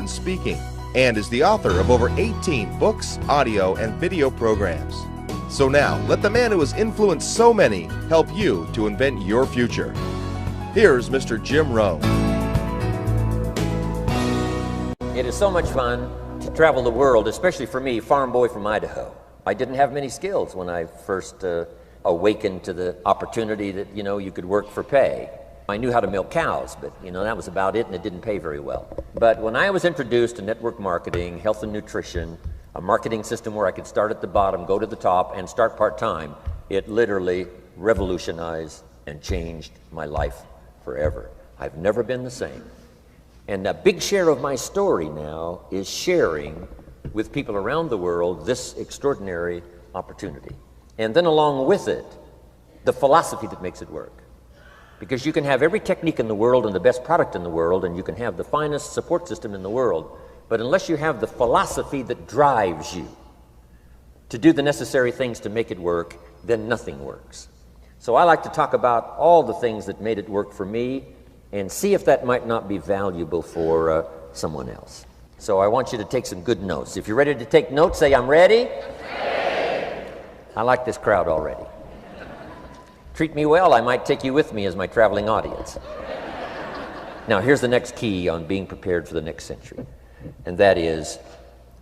speaking, and is the author of over 18 books, audio, and video programs. So now, let the man who has influenced so many help you to invent your future. Here's Mr. Jim Rohn. It is so much fun to travel the world, especially for me, farm boy from Idaho. I didn't have many skills when I first awakened to the opportunity that, you could work for pay. I knew how to milk cows, but, that was about it, and it didn't pay very well. But when I was introduced to network marketing, health and nutrition, a marketing system where I could start at the bottom, go to the top, and start part-time, it literally revolutionized and changed my life forever. I've never been the same. And a big share of my story now is sharing with people around the world this extraordinary opportunity. And then along with it, the philosophy that makes it work. Because you can have every technique in the world and the best product in the world, and you can have the finest support system in the world, but unless you have the philosophy that drives you to do the necessary things to make it work, then nothing works. So I like to talk about all the things that made it work for me and see if that might not be valuable for someone else. So I want you to take some good notes. If you're ready to take notes, say, "I'm ready." I like this crowd already. Treat me well, I might take you with me as my traveling audience. Now, here's the next key on being prepared for the next century, and that is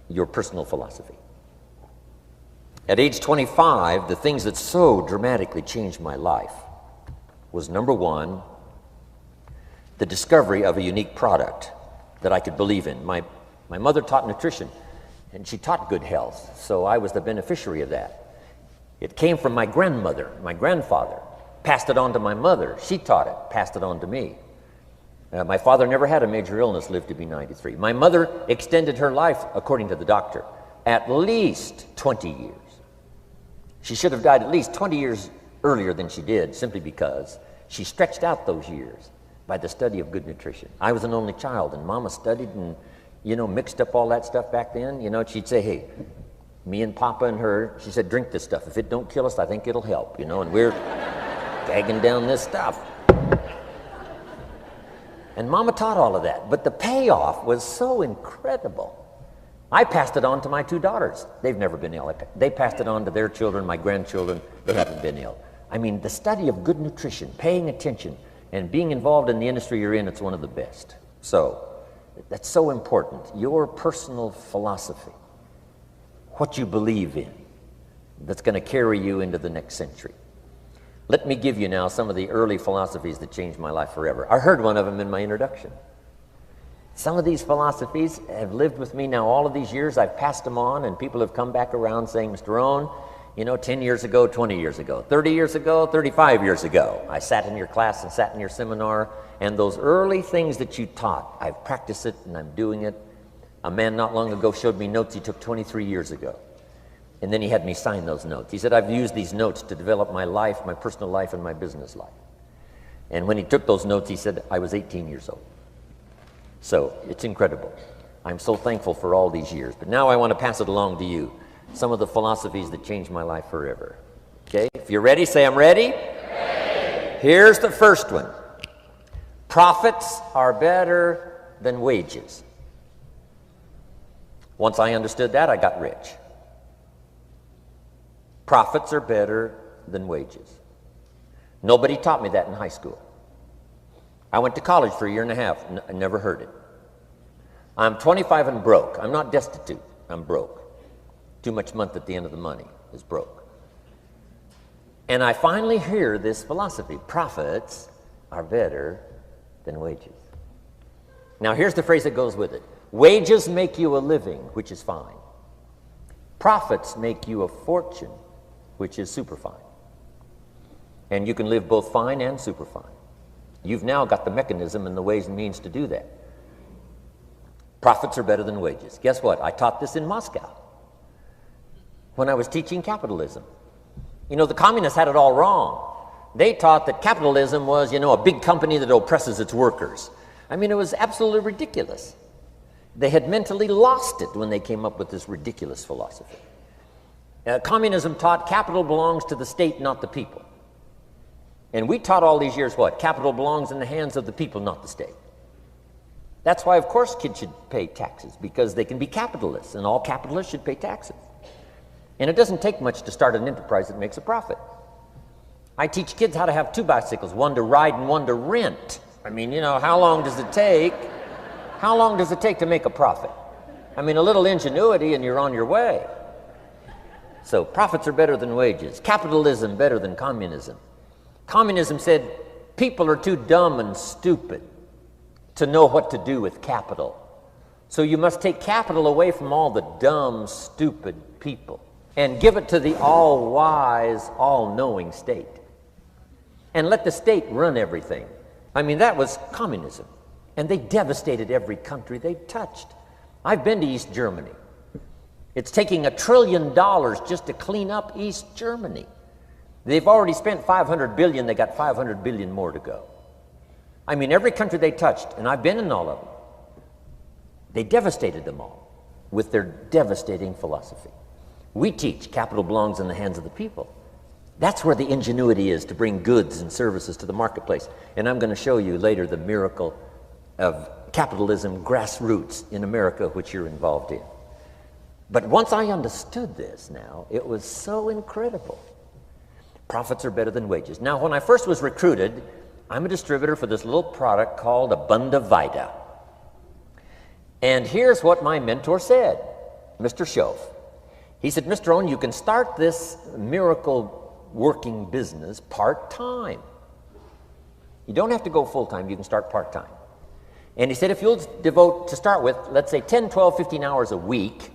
your personal philosophy. At age 25, the things that so dramatically changed my life was, number one, the discovery of a unique product that I could believe in. My mother taught nutrition, and she taught good health, so I was the beneficiary of that. It came from my grandmother, my grandfather, passed it on to my mother. She taught it, passed it on to me. My father never had a major illness, lived to be 93. My mother extended her life, according to the doctor, at least 20 years. She should have died at least 20 years earlier than she did, simply because she stretched out those years by the study of good nutrition. I was an only child, and Mama studied and, mixed up all that stuff back then. She'd say, "Hey, me and Papa and her," she said, "drink this stuff. If it don't kill us, I think it'll help," and we're gagging down this stuff. And Mama taught all of that, but the payoff was so incredible. I passed it on to my two daughters. They've never been ill. They passed it on to their children, my grandchildren. They haven't been ill. I mean, the study of good nutrition, paying attention, and being involved in the industry you're in, it's one of the best. So, that's so important. Your personal philosophy, what you believe in, that's going to carry you into the next century. Let me give you now some of the early philosophies that changed my life forever. I heard one of them in my introduction. Some of these philosophies have lived with me now all of these years. I've passed them on, and people have come back around saying, "Mr. Rohn, 10 years ago, 20 years ago, 30 years ago, 35 years ago, I sat in your class and sat in your seminar, and those early things that you taught, I've practiced it and I'm doing it." A man not long ago showed me notes he took 23 years ago. And then he had me sign those notes. He said, "I've used these notes to develop my life, my personal life, and my business life." And when he took those notes, he said, I was 18 years old. So it's incredible. I'm so thankful for all these years. But now I want to pass it along to you. Some of the philosophies that changed my life forever. Okay? If you're ready, say, "I'm ready." Ready. Here's the first one. Profits are better than wages. Once I understood that, I got rich. Profits are better than wages. Nobody taught me that in high school. I went to college for a year and a half. I never heard it. I'm 25 and broke. I'm not destitute. I'm broke. Too much month at the end of the money is broke. And I finally hear this philosophy. Profits are better than wages. Now here's the phrase that goes with it. Wages make you a living, which is fine. Profits make you a fortune, which is super fine. And you can live both fine and super fine. You've now got the mechanism and the ways and means to do that. Profits are better than wages. Guess what? I taught this in Moscow when I was teaching capitalism. The communists had it all wrong. They taught that capitalism was, a big company that oppresses its workers. I mean, it was absolutely ridiculous. They had mentally lost it when they came up with this ridiculous philosophy. Communism taught capital belongs to the state, not the people. And we taught all these years what? Capital belongs in the hands of the people, not the state. That's why, of course, kids should pay taxes, because they can be capitalists, and all capitalists should pay taxes. And it doesn't take much to start an enterprise that makes a profit. I teach kids how to have 2 bicycles, one to ride and one to rent. I mean, you know, how long does it take? How long does it take to make a profit? I mean, a little ingenuity and you're on your way. So profits are better than wages. Capitalism better than communism. Communism said people are too dumb and stupid to know what to do with capital. So you must take capital away from all the dumb, stupid people and give it to the all-wise, all-knowing state. And let the state run everything. I mean, that was communism. And they devastated every country they touched. I've been to East Germany. It's taking $1 trillion just to clean up East Germany. They've already spent $500 billion. They got $500 billion more to go. I mean, every country they touched, and I've been in all of them, they devastated them all with their devastating philosophy. We teach capital belongs in the hands of the people. That's where the ingenuity is to bring goods and services to the marketplace. And I'm going to show you later the miracle of capitalism grassroots in America, which you're involved in. But once I understood this now, it was so incredible. Profits are better than wages. Now, when I first was recruited, I'm a distributor for this little product called Abunda Vita. And here's what my mentor said, Mr. Schoaf. He said, Mr. Rohn, you can start this miracle working business part-time. You don't have to go full-time, you can start part-time. And he said, if you'll devote, to start with, let's say 10, 12, 15 hours a week,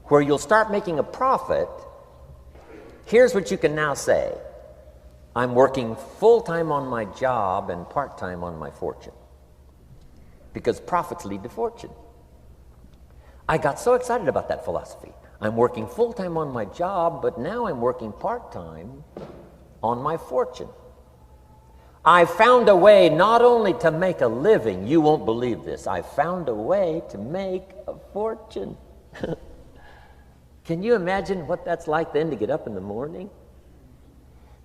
where you'll start making a profit, here's what you can now say. I'm working full-time on my job and part-time on my fortune. Because profits lead to fortune. I got so excited about that philosophy. I'm working full-time on my job, but now I'm working part-time on my fortune. I found a way not only to make a living, you won't believe this, I found a way to make a fortune. Can you imagine what that's like then to get up in the morning?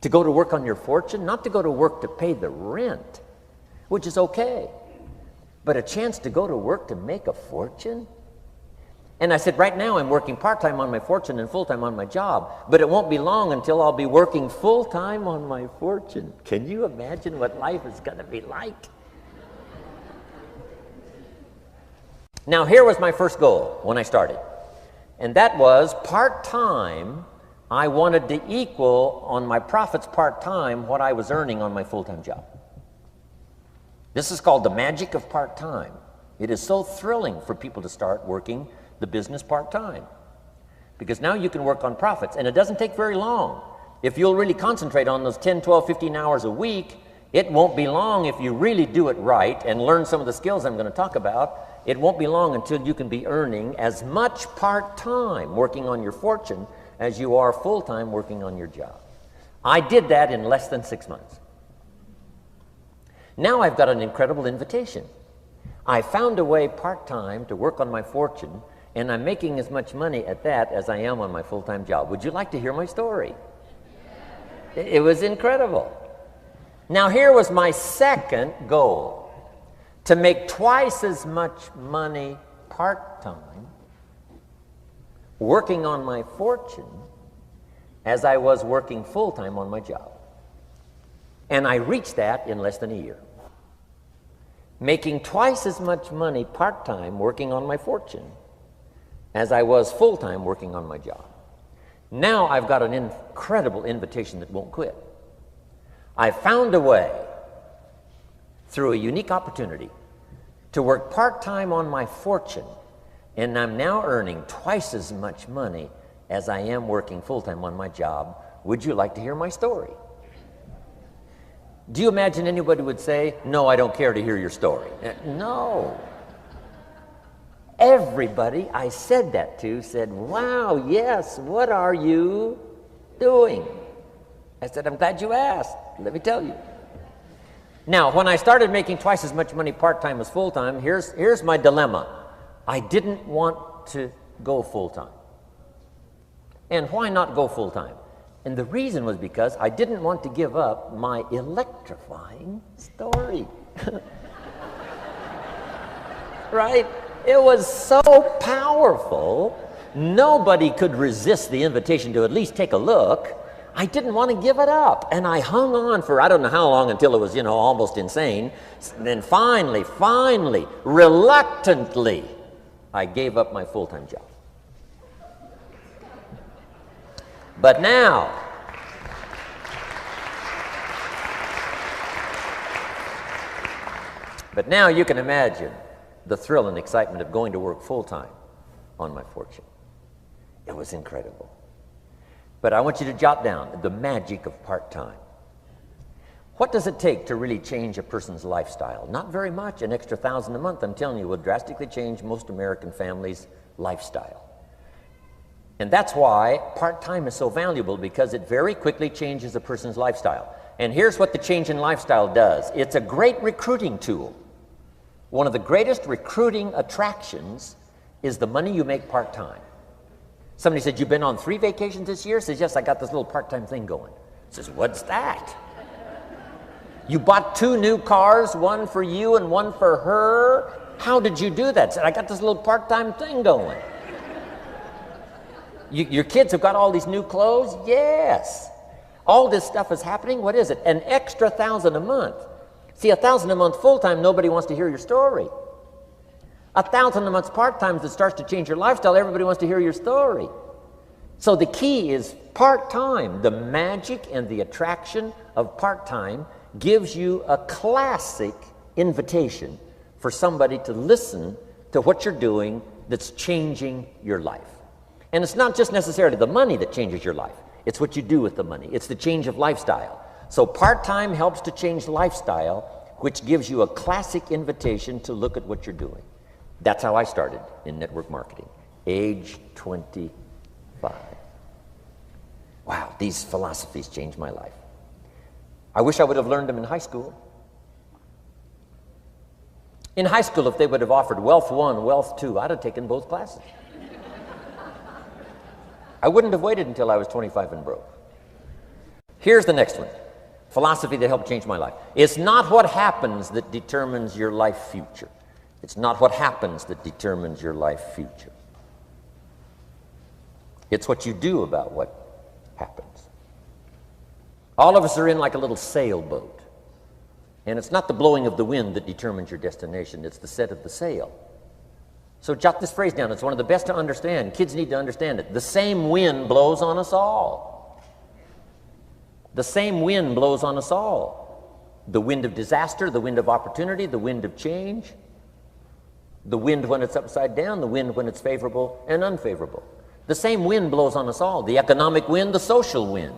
To go to work on your fortune? Not to go to work to pay the rent, which is okay, but a chance to go to work to make a fortune? And I said, right now I'm working part-time on my fortune and full-time on my job, but it won't be long until I'll be working full-time on my fortune. Can you imagine what life is going to be like? Now, here was my first goal when I started, and that was part-time. I wanted to equal on my profits part-time what I was earning on my full-time job. This is called the magic of part-time. It is so thrilling for people to start working the business part-time, because now you can work on profits, and it doesn't take very long. If you'll really concentrate on those 10, 12, 15 hours a week, it won't be long if you really do it right and learn some of the skills I'm going to talk about. It won't be long until you can be earning as much part-time working on your fortune as you are full-time working on your job. I did that in less than 6 months. Now I've got an incredible invitation. I found a way part-time to work on my fortune, and I'm making as much money at that as I am on my full-time job. Would you like to hear my story? It was incredible. Now, here was my second goal, to make twice as much money part-time working on my fortune as I was working full-time on my job. And I reached that in less than a year. Making twice as much money part-time working on my fortune as I was full-time working on my job. Now I've got an incredible invitation that won't quit. I found a way, through a unique opportunity, to work part-time on my fortune, and I'm now earning twice as much money as I am working full-time on my job. Would you like to hear my story? Do you imagine anybody would say, no, I don't care to hear your story? No. Everybody I said that to said, wow, yes, what are you doing? I said, I'm glad you asked. Let me tell you. Now, when I started making twice as much money part-time as full-time, here's my dilemma. I didn't want to go full-time. And why not go full-time? And the reason was because I didn't want to give up my electrifying story. right? It was so powerful. Nobody could resist the invitation to at least take a look. I didn't want to give it up. And I hung on for I don't know how long until it was, almost insane. And then finally, reluctantly, I gave up my full-time job. But now, you can imagine the thrill and excitement of going to work full-time on my fortune. It was incredible. But I want you to jot down the magic of part-time. What does it take to really change a person's lifestyle? Not very much. An extra $1,000 a month, I'm telling you, will drastically change most American families' lifestyle. And that's why part-time is so valuable, because it very quickly changes a person's lifestyle. And here's what the change in lifestyle does. It's a great recruiting tool. One of the greatest recruiting attractions is the money you make part-time. Somebody said, "You've been on 3 vacations this year?" Says, "Yes, I got this little part-time thing going." Says, "What's that?" "You bought 2 new cars, one for you and one for her. How did you do that?" Said, "I got this little part-time thing going." Your kids have got all these new clothes? Yes. All this stuff is happening. What is it? An extra $1,000 a month. See, $1,000 a month full-time, nobody wants to hear your story. $1,000 a month part-time that starts to change your lifestyle, everybody wants to hear your story. So the key is part-time. The magic and the attraction of part-time gives you a classic invitation for somebody to listen to what you're doing that's changing your life. And it's not just necessarily the money that changes your life. It's what you do with the money. It's the change of lifestyle. So part-time helps to change lifestyle, which gives you a classic invitation to look at what you're doing. That's how I started in network marketing, age 25. Wow, these philosophies changed my life. I wish I would have learned them in high school. In high school, if they would have offered Wealth 1, Wealth 2, I'd have taken both classes. I wouldn't have waited until I was 25 and broke. Here's the next one. Philosophy that helped change my life. It's not what happens that determines your life future. It's not what happens that determines your life future. It's what you do about what happens. All of us are in like a little sailboat. And it's not the blowing of the wind that determines your destination. It's the set of the sail. So jot this phrase down. It's one of the best to understand. Kids need to understand it. The same wind blows on us all. The same wind blows on us all. The wind of disaster, the wind of opportunity, the wind of change. The wind when it's upside down, the wind when it's favorable and unfavorable. The same wind blows on us all. The economic wind, the social wind,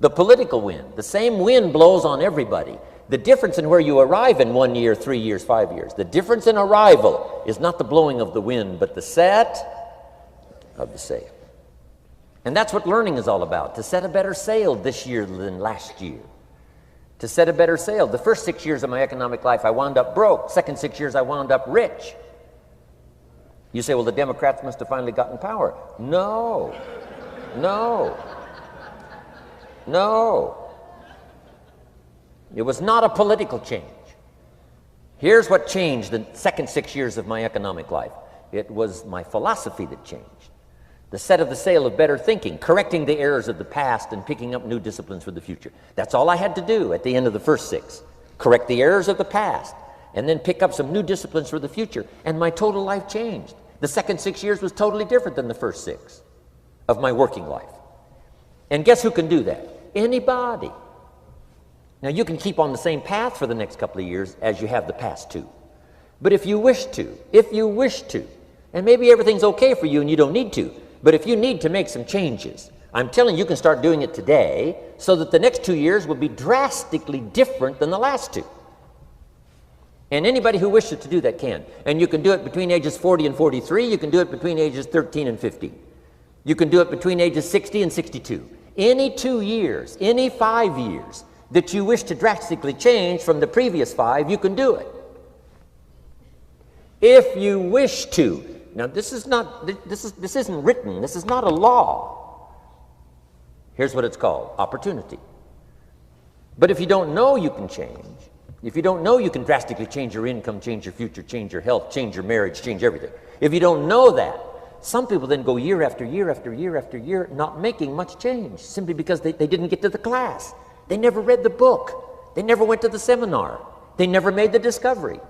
the political wind. The same wind blows on everybody. The difference in where you arrive in 1 year, 3 years, 5 years, the difference in arrival is not the blowing of the wind, but the set of the sail. And that's what learning is all about, to set a better sail this year than last year. To set a better sail. The first 6 years of my economic life, I wound up broke. Second 6 years, I wound up rich. You say, well, the Democrats must have finally gotten power. No. It was not a political change. Here's what changed the second 6 years of my economic life. It was my philosophy that changed. The set of the sail of better thinking, correcting the errors of the past and picking up new disciplines for the future. That's all I had to do at the end of the first 6. Correct the errors of the past and then pick up some new disciplines for the future. And my total life changed. The second 6 years was totally different than the first 6 of my working life. And guess who can do that? Anybody. Now, you can keep on the same path for the next couple of years as you have the past 2. But if you wish to, and maybe everything's okay for you and you don't need to, but if you need to make some changes, I'm telling you, you can start doing it today so that the next 2 years will be drastically different than the last 2. And anybody who wishes to do that can. And you can do it between ages 40 and 43. You can do it between ages 13 and 15. You can do it between ages 60 and 62. Any 2 years, any 5 years, that you wish to drastically change from the previous 5, you can do it. If you wish to. Now, this isn't written. This is not a law. Here's what it's called, opportunity. But if you don't know you can change, If you don't know you can drastically change your income, change your future, change your health, change your marriage, change everything. If you don't know that, some people then go year after year after year after year not making much change simply because they didn't get to the class. They never read the book. They never went to the seminar. They never made the discovery.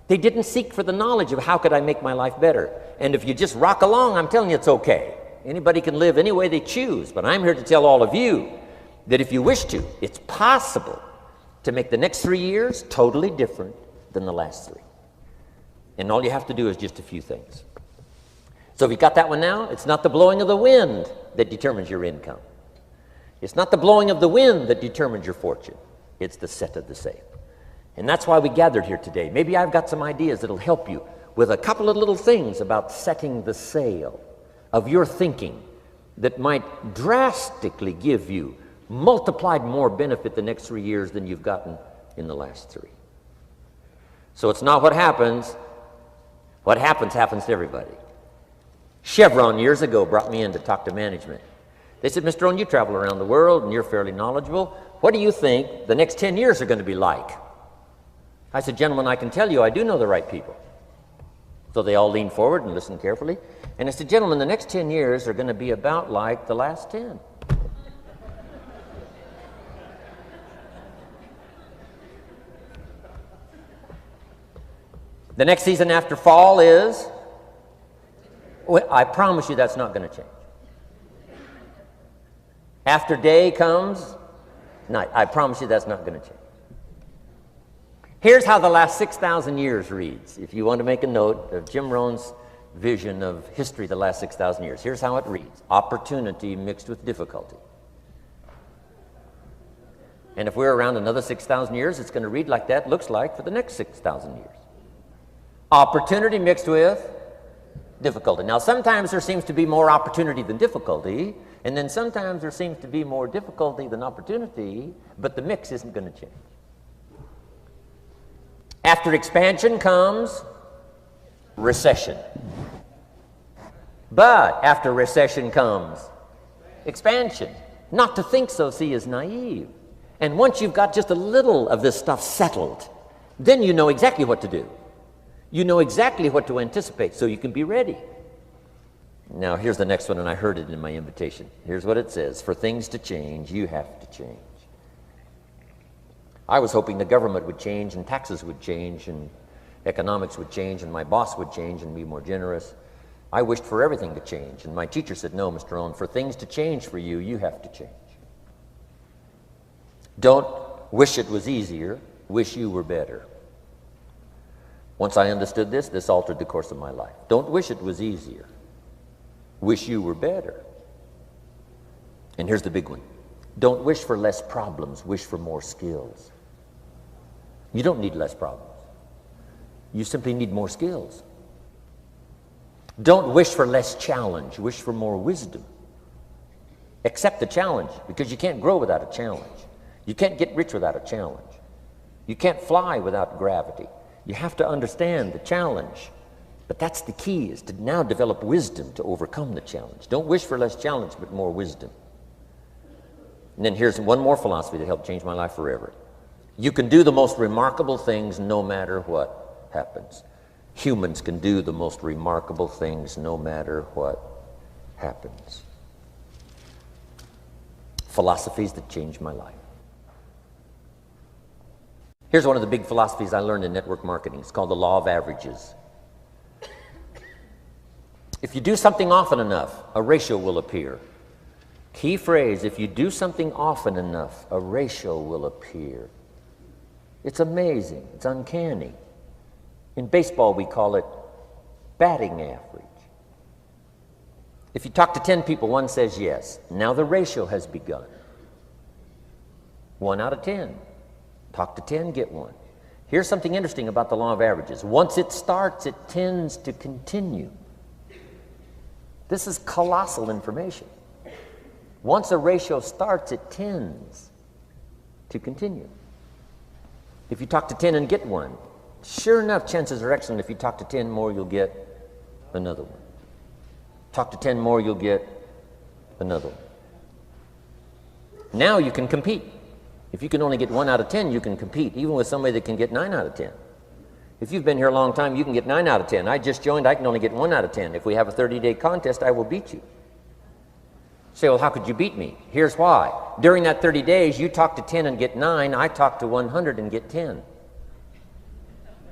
They didn't seek for the knowledge of how could I make my life better. And if you just rock along, I'm telling you it's okay. Anybody can live any way they choose, but I'm here to tell all of you that if you wish to, it's possible to make the next 3 years totally different than the last 3. And all you have to do is just a few things. So if you got that one now, it's not the blowing of the wind that determines your income. It's not the blowing of the wind that determines your fortune. It's the set of the sail. And that's why we gathered here today. Maybe I've got some ideas that'll help you with a couple of little things about setting the sail of your thinking that might drastically give you multiplied more benefit the next 3 years than you've gotten in the last 3. So it's not what happens. What happens to everybody. Chevron years ago brought me in to talk to management. They said, Mr. Rohn, you travel around the world and you're fairly knowledgeable. What do you think the next 10 years are going to be like? I said, gentlemen, I can tell you I do know the right people. So they all leaned forward and listened carefully. And I said, gentlemen, the next 10 years are going to be about like the last 10. The next season after fall is, well, I promise you that's not going to change. After day comes night. I promise you that's not going to change. Here's how the last 6,000 years reads. If you want to make a note of Jim Rohn's vision of history the last 6,000 years, here's how it reads. Opportunity mixed with difficulty. And if we're around another 6,000 years, it's going to read like that looks like for the next 6,000 years. Opportunity mixed with difficulty. Now, sometimes there seems to be more opportunity than difficulty, and then sometimes there seems to be more difficulty than opportunity, but the mix isn't going to change. After expansion comes recession. But after recession comes expansion. Not to think so, see, is naive. And once you've got just a little of this stuff settled, then you know exactly what to do. You know exactly what to anticipate, so you can be ready. Now, here's the next one, and I heard it in my invitation. Here's what it says. For things to change, you have to change. I was hoping the government would change, and taxes would change, and economics would change, and my boss would change and be more generous. I wished for everything to change, and my teacher said, no, Mr. Rohn, for things to change for you, you have to change. Don't wish it was easier, wish you were better. Once I understood this, this altered the course of my life. Don't wish it was easier. Wish you were better. And here's the big one. Don't wish for less problems, wish for more skills. You don't need less problems. You simply need more skills. Don't wish for less challenge, wish for more wisdom. Accept the challenge, because you can't grow without a challenge. You can't get rich without a challenge. You can't fly without gravity. You have to understand the challenge. But that's the key, is to now develop wisdom to overcome the challenge. Don't wish for less challenge, but more wisdom. And then here's one more philosophy that helped change my life forever. You can do the most remarkable things no matter what happens. Humans can do the most remarkable things no matter what happens. Philosophies that changed my life. Here's one of the big philosophies I learned in network marketing. It's called the law of averages. If you do something often enough, a ratio will appear. Key phrase, if you do something often enough, a ratio will appear. It's amazing. It's uncanny. In baseball, we call it batting average. If you talk to 10 people, one says yes. Now the ratio has begun. 1 out of 10. Talk to 10, get 1. Here's something interesting about the law of averages. Once it starts, it tends to continue. This is colossal information. Once a ratio starts, it tends to continue. If you talk to 10 and get 1, sure enough, chances are excellent. If you talk to 10 more, you'll get another one. Talk to 10 more, you'll get another one. Now you can compete. If you can only get 1 out of 10, you can compete, even with somebody that can get 9 out of 10. If you've been here a long time, you can get 9 out of 10. I just joined, I can only get 1 out of 10. If we have a 30-day contest, I will beat you. Say, well, how could you beat me? Here's why. During that 30 days, you talk to 10 and get 9. I talk to 100 and get 10.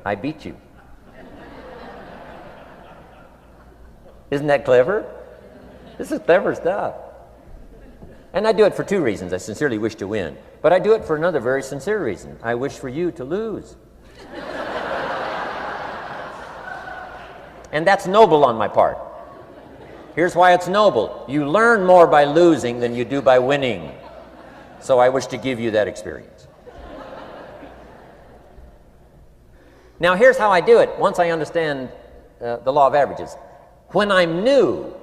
I beat you. Isn't that clever? This is clever stuff. And I do it for 2 reasons. I sincerely wish to win. But I do it for another very sincere reason. I wish for you to lose. And that's noble on my part. Here's why it's noble. You learn more by losing than you do by winning. So I wish to give you that experience. Now here's how I do it once I understand the law of averages. When I'm new,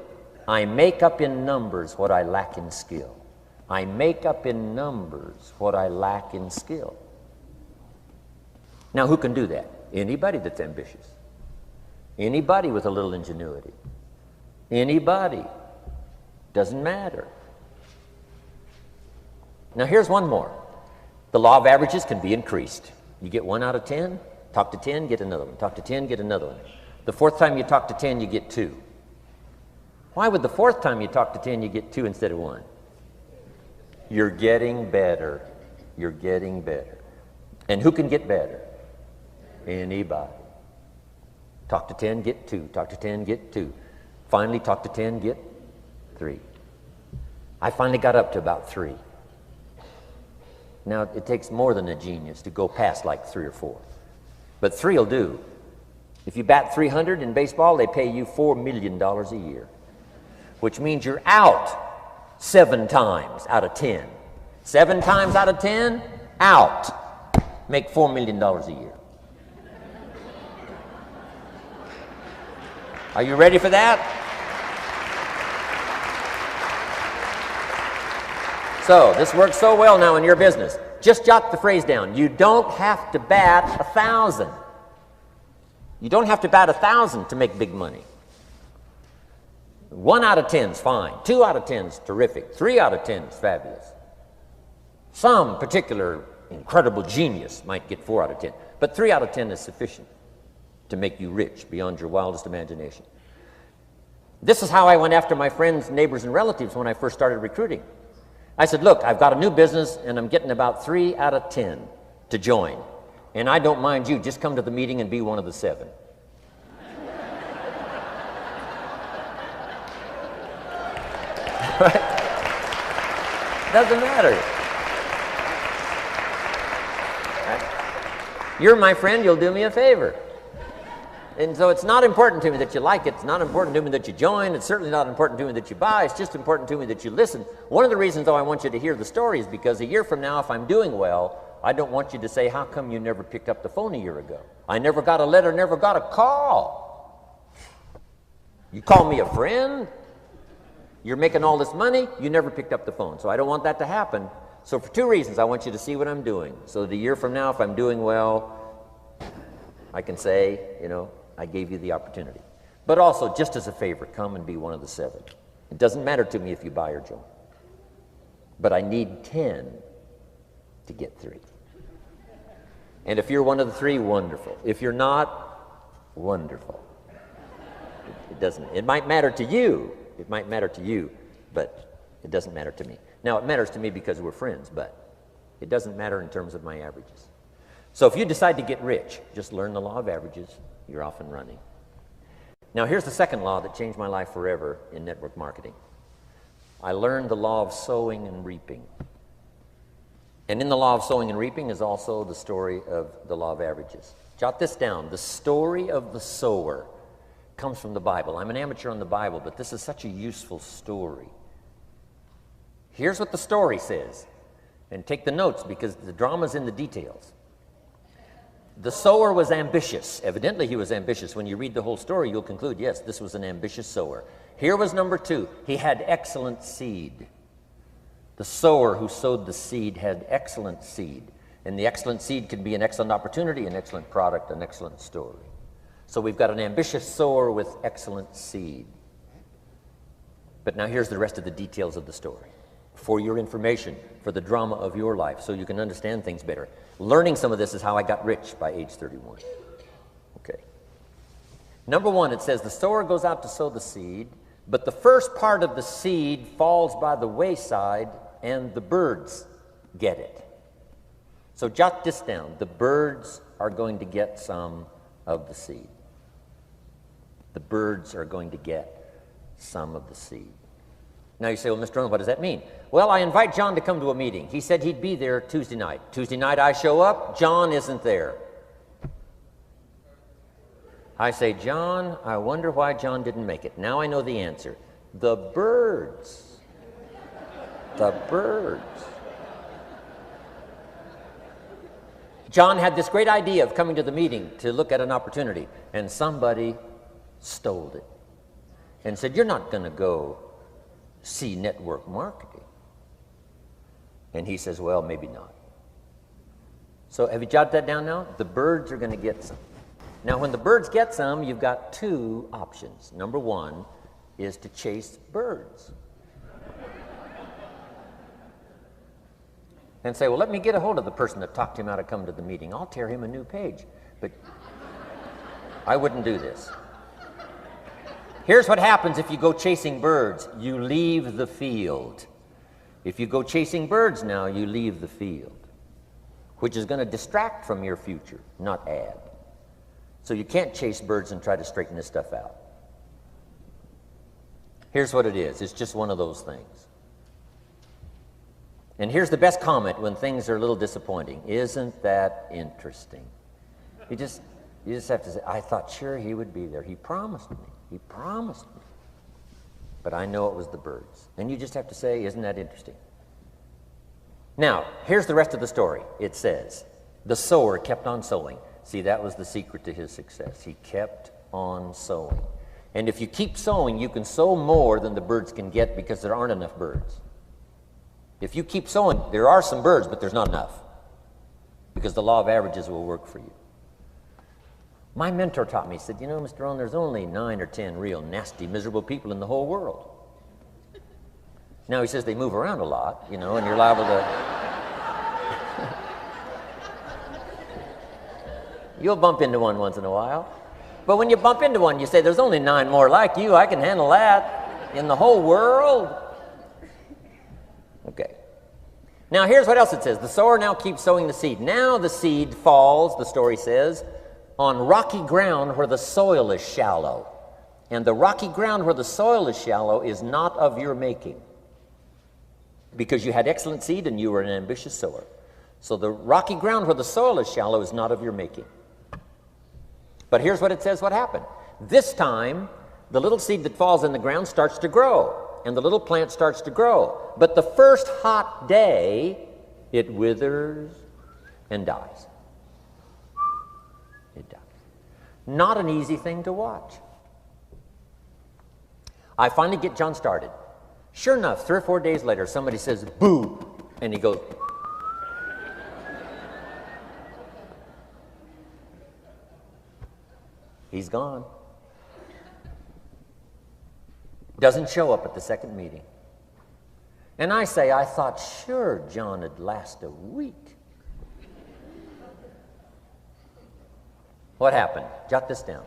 I make up in numbers what I lack in skill. I make up in numbers what I lack in skill. Now who can do that? Anybody that's ambitious. Anybody with a little ingenuity. Anybody. Doesn't matter. Now here's one more. The law of averages can be increased. You get 1 out of 10, talk to 10, get another one. Talk to 10, get another one. The 4th time you talk to 10, you get 2. Why would the 4th time you talk to 10, you get 2 instead of 1? You're getting better. You're getting better. And who can get better? Anybody. Talk to 10, get 2. Talk to 10, get 2. Finally, talk to 10, get 3. I finally got up to about 3. Now, it takes more than a genius to go past like 3 or 4. But 3 will do. If you bat 300 in baseball, they pay you $4 million a year, which means you're out 7 times out of 10. 7 times out of 10, out. Make $4 million a year. Are you ready for that? So, this works so well now in your business. Just jot the phrase down. You don't have to bat 1,000. You don't have to bat 1,000 to make big money. 1 out of 10 is fine. 2 out of 10 is terrific. 3 out of 10 is fabulous. Some particular incredible genius might get 4 out of 10. But 3 out of 10 is sufficient to make you rich beyond your wildest imagination. This is how I went after my friends, neighbors, and relatives when I first started recruiting. I said, look, I've got a new business, and I'm getting about 3 out of 10 to join. And I don't mind you. Just come to the meeting and be one of the 7. Right? Doesn't matter. Right? You're my friend, you'll do me a favor. And so it's not important to me that you like it. It's not important to me that you join. It's certainly not important to me that you buy. It's just important to me that you listen. One of the reasons, though, I want you to hear the story is because a year from now, if I'm doing well, I don't want you to say, how come you never picked up the phone a year ago? I never got a letter, never got a call. You call me a friend? You're making all this money? You never picked up the phone. So I don't want that to happen. So for 2 reasons, I want you to see what I'm doing. So that a year from now, if I'm doing well, I can say, you know, I gave you the opportunity. But also, just as a favor, come and be one of the 7. It doesn't matter to me if you buy or join. But I need 10 to get 3. And if you're one of the 3, wonderful. If you're not, wonderful. It doesn't. It might matter to you. It might matter to you, but it doesn't matter to me. Now, it matters to me because we're friends, but it doesn't matter in terms of my averages. So if you decide to get rich, just learn the law of averages. You're off and running. Now, here's the second law that changed my life forever in network marketing. I learned the law of sowing and reaping. And in the law of sowing and reaping is also the story of the law of averages. Jot this down. The story of the sower comes from the Bible. I'm an amateur on the Bible, but this is such a useful story. Here's what the story says. And take the notes because the drama's in the details. The sower was ambitious. Evidently, he was ambitious. When you read the whole story, you'll conclude, yes, this was an ambitious sower. Here was number 2. He had excellent seed. The sower who sowed the seed had excellent seed. And the excellent seed can be an excellent opportunity, an excellent product, an excellent story. So we've got an ambitious sower with excellent seed. But now here's the rest of the details of the story. for your information, for the drama of your life, so you can understand things better. Learning some of this is how I got rich by age 31. Okay. Number one, it says the sower goes out to sow the seed, but the first part of the seed falls by the wayside and the birds get it. So jot this down. The birds are going to get some of the seed. The birds are going to get some of the seed. Now you say, well, Mr. Rohn, what does that mean? Well, I invite John to come to a meeting. He said he'd be there Tuesday night. Tuesday night I show up, John isn't there. I say, John, I wonder why John didn't make it. Now I know the answer. The birds. The birds. John had this great idea of coming to the meeting to look at an opportunity, and somebody stole it and said, you're not going to go see network marketing. And he says, well, maybe not. So have you jotted that down now? The birds are going to get some. Now, when the birds get some, you've got two options. Number one is to chase birds. And say, well, let me get a hold of the person that talked him out of coming to the meeting. I'll tear him a new page. But I wouldn't do this. Here's what happens if you go chasing birds. You leave the field. If you go chasing birds now, you leave the field, which is going to distract from your future, not add. So you can't chase birds and try to straighten this stuff out. Here's what it is. It's just one of those things. And here's the best comment when things are a little disappointing. Isn't that interesting? You just have to say, I thought sure he would be there. He promised me. He promised me. But I know it was the birds. And you just have to say, isn't that interesting? Now, here's the rest of the story. It says, the sower kept on sowing. See, that was the secret to his success. He kept on sowing. And if you keep sowing, you can sow more than the birds can get because there aren't enough birds. If you keep sowing, there are some birds, but there's not enough because the law of averages will work for you. My mentor taught me, he said, you know, Mr. Rohn, there's only 9 or 10 real nasty, miserable people in the whole world. Now, he says they move around a lot, you know, and you're liable to... You'll bump into one once in a while. But when you bump into one, you say, there's only 9 more like you. I can handle that in the whole world. Okay. Now, here's what else it says. The sower now keeps sowing the seed. Now the seed falls, the story says, on rocky ground where the soil is shallow. And the rocky ground where the soil is shallow is not of your making, because you had excellent seed and you were an ambitious sower. So the rocky ground where the soil is shallow is not of your making. But here's what it says what happened. This time, the little seed that falls in the ground starts to grow, and the little plant starts to grow. But the first hot day, it withers and dies. It dies. Not an easy thing to watch. I finally get John started. Sure enough, 3 or 4 days later, somebody says, boo, and he goes, he's gone. Doesn't show up at the second meeting. And I say, I thought sure John would last a week. What happened? Jot this down.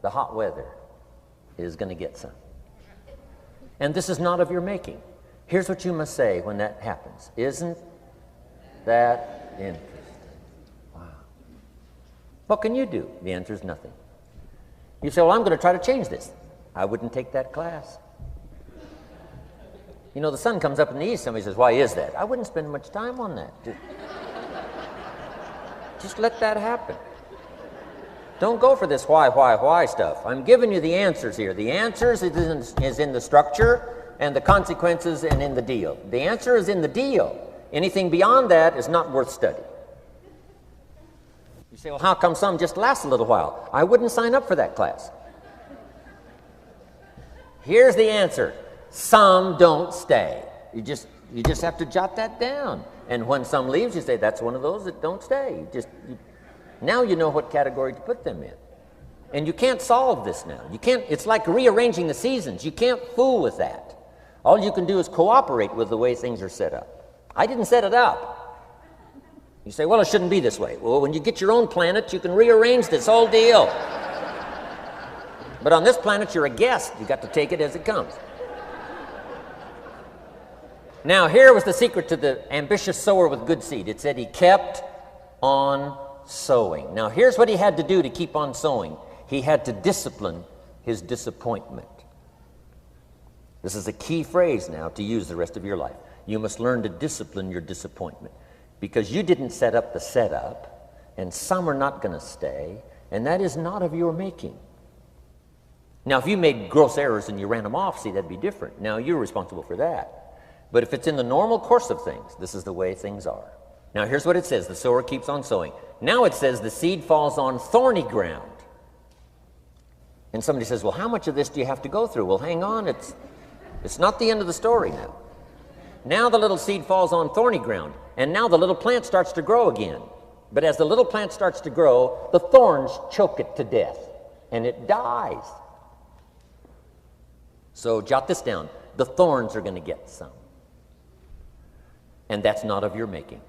The hot weather is going to get some. And this is not of your making. Here's what you must say when that happens. Isn't that interesting? Wow. What can you do? The answer is nothing. You say, well, I'm going to try to change this. I wouldn't take that class. You know, the sun comes up in the east. Somebody says, why is that? I wouldn't spend much time on that. Just let that happen. Don't go for this why stuff. I'm giving you the answers here. The answers is in the structure and the consequences and in the deal. The answer is in the deal. Anything beyond that is not worth study. You say, well, how come some just last a little while? I wouldn't sign up for that class. Here's the answer. Some don't stay. You just have to jot that down. And when some leaves, you say, that's one of those that don't stay. Now you know what category to put them in. And you can't solve this now. You can't, it's like rearranging the seasons. You can't fool with that. All you can do is cooperate with the way things are set up. I didn't set it up. You say, well, it shouldn't be this way. Well, when you get your own planet, you can rearrange this whole deal. But on this planet, you're a guest. You got to take it as it comes. Now, here was the secret to the ambitious sower with good seed. It said he kept on sowing. Now, here's what he had to do to keep on sowing. He had to discipline his disappointment. This is a key phrase now to use the rest of your life. You must learn to discipline your disappointment, because you didn't set up the setup, and some are not going to stay, and that is not of your making. Now, if you made gross errors and you ran them off, see, that'd be different. Now, you're responsible for that. But if it's in the normal course of things, this is the way things are. Now, here's what it says. The sower keeps on sowing. Now it says the seed falls on thorny ground. And somebody says, well, how much of this do you have to go through? Well, hang on. It's not the end of the story now. Now the little seed falls on thorny ground, and now the little plant starts to grow again. But as the little plant starts to grow, the thorns choke it to death, and it dies. So jot this down. The thorns are going to get some. And that's not of your making.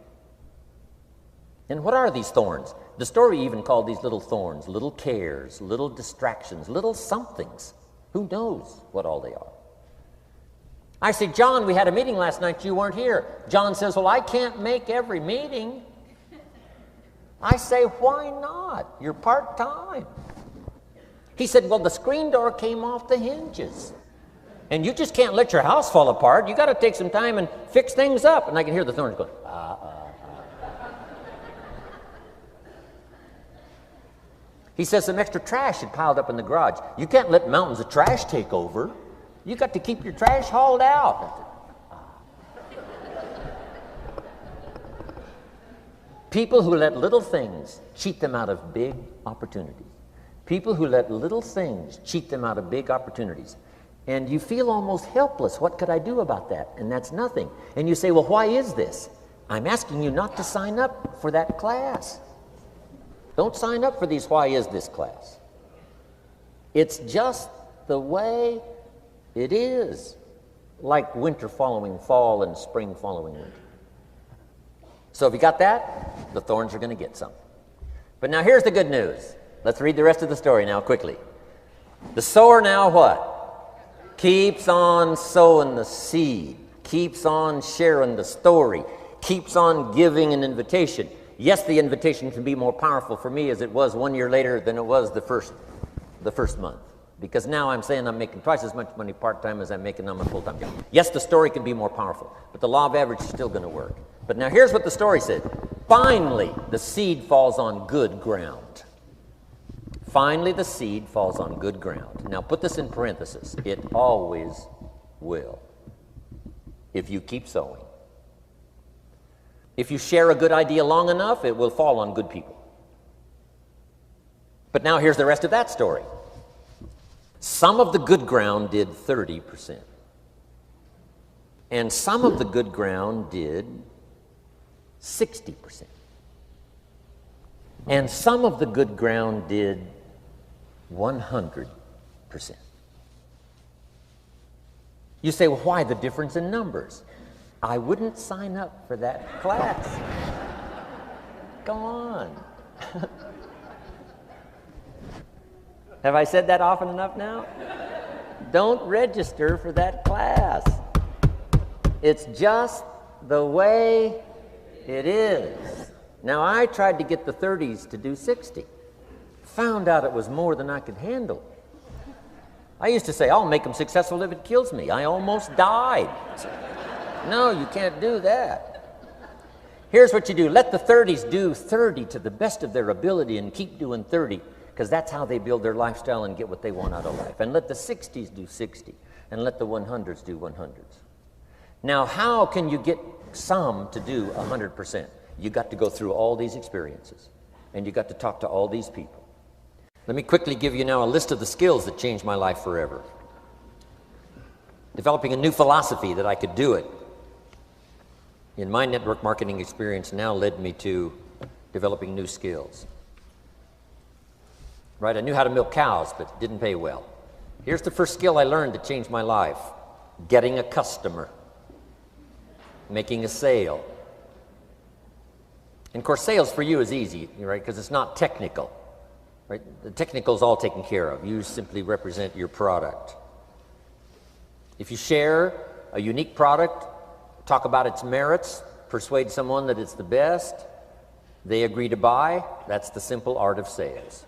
And what are these thorns? The story even called these little thorns, little cares, little distractions, little somethings. Who knows what all they are? I say, John, we had a meeting last night, you weren't here. John says, well, I can't make every meeting. I say, why not? You're part-time. He said, well, the screen door came off the hinges. And you just can't let your house fall apart. You got to take some time and fix things up. And I can hear the thorns going, He says some extra trash had piled up in the garage. You can't let mountains of trash take over. You got to keep your trash hauled out. People who let little things cheat them out of big opportunities. People who let little things cheat them out of big opportunities. And you feel almost helpless. What could I do about that? And that's nothing. And you say, well, why is this? I'm asking you not to sign up for that class. Don't sign up for these why is this class. It's just the way it is, like winter following fall and spring following winter. So if you got that, the thorns are going to get some. But now here's the good news. Let's read the rest of the story now quickly. The sower now what? Keeps on sowing the seed, keeps on sharing the story, keeps on giving an invitation. Yes, the invitation can be more powerful for me as it was 1 year later than it was the first month. Because now I'm saying I'm making twice as much money part-time as I'm making on my full-time job. Yes, the story can be more powerful, but the law of average is still going to work. But now here's what the story said. Finally, the seed falls on good ground. Finally, the seed falls on good ground. Now put this in parentheses. It always will, if you keep sowing. If you share a good idea long enough, it will fall on good people. But now here's the rest of that story. Some of the good ground did 30%. And some of the good ground did 60%. And some of the good ground did 100%. You say, well, why the difference in numbers? I wouldn't sign up for that class. Go on. Have I said that often enough now? Don't register for that class. It's just the way it is. Now, I tried to get the 30s to do 60. Found out it was more than I could handle. I used to say, I'll make them successful if it kills me. I almost died. No, you can't do that. Here's what you do. Let the 30s do 30 to the best of their ability and keep doing 30, because that's how they build their lifestyle and get what they want out of life. And let the 60s do 60, and let the 100s do 100s. Now, how can you get some to do 100%? You got to go through all these experiences, and you got to talk to all these people. Let me quickly give you now a list of the skills that changed my life forever. Developing a new philosophy that I could do it in my network marketing experience now led me to developing new skills. Right, I knew how to milk cows, but it didn't pay well. Here's the first skill I learned that changed my life. getting a customer, making a sale. And of course, sales for you is easy, right? Because it's not technical, right? The technical is all taken care of. You simply represent your product. If you share a unique product, talk about its merits, persuade someone that it's the best, they agree to buy, that's the simple art of sales.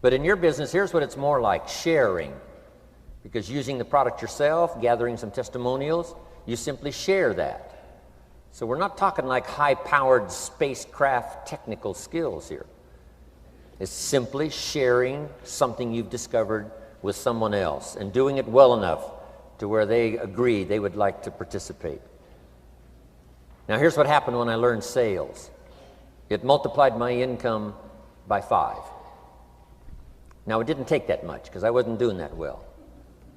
But in your business, here's what it's more like: sharing. Because using the product yourself, gathering some testimonials, you simply share that. So we're not talking like high-powered spacecraft technical skills here. It's simply sharing something you've discovered with someone else and doing it well enough to where they agree they would like to participate. Now here's what happened when I learned sales. It multiplied my income by 5. Now it didn't take that much because I wasn't doing that well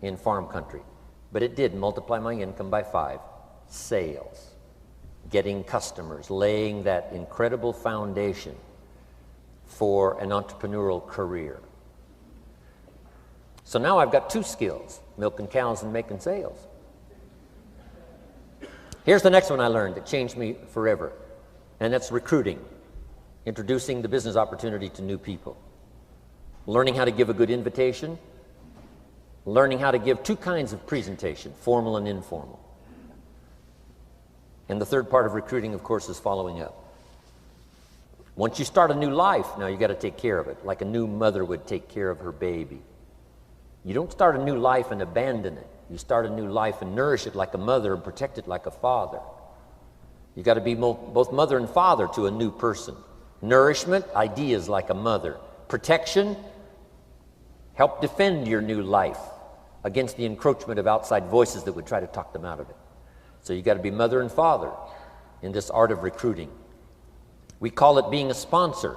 in farm country, but it did multiply my income by 5. Sales, getting customers, laying that incredible foundation for an entrepreneurial career. So now I've got 2 skills: milking cows and making sales. Here's the next one I learned that changed me forever, and that's recruiting, introducing the business opportunity to new people, learning how to give a good invitation, learning how to give 2 kinds of presentation, formal and informal. And the third part of recruiting, of course, is following up. Once you start a new life, now you got to take care of it, like a new mother would take care of her baby. You don't start a new life and abandon it. You start a new life and nourish it like a mother and protect it like a father. You got to be both mother and father to a new person. Nourishment, ideas like a mother. Protection, help defend your new life against the encroachment of outside voices that would try to talk them out of it. So you got to be mother and father in this art of recruiting. We call it being a sponsor.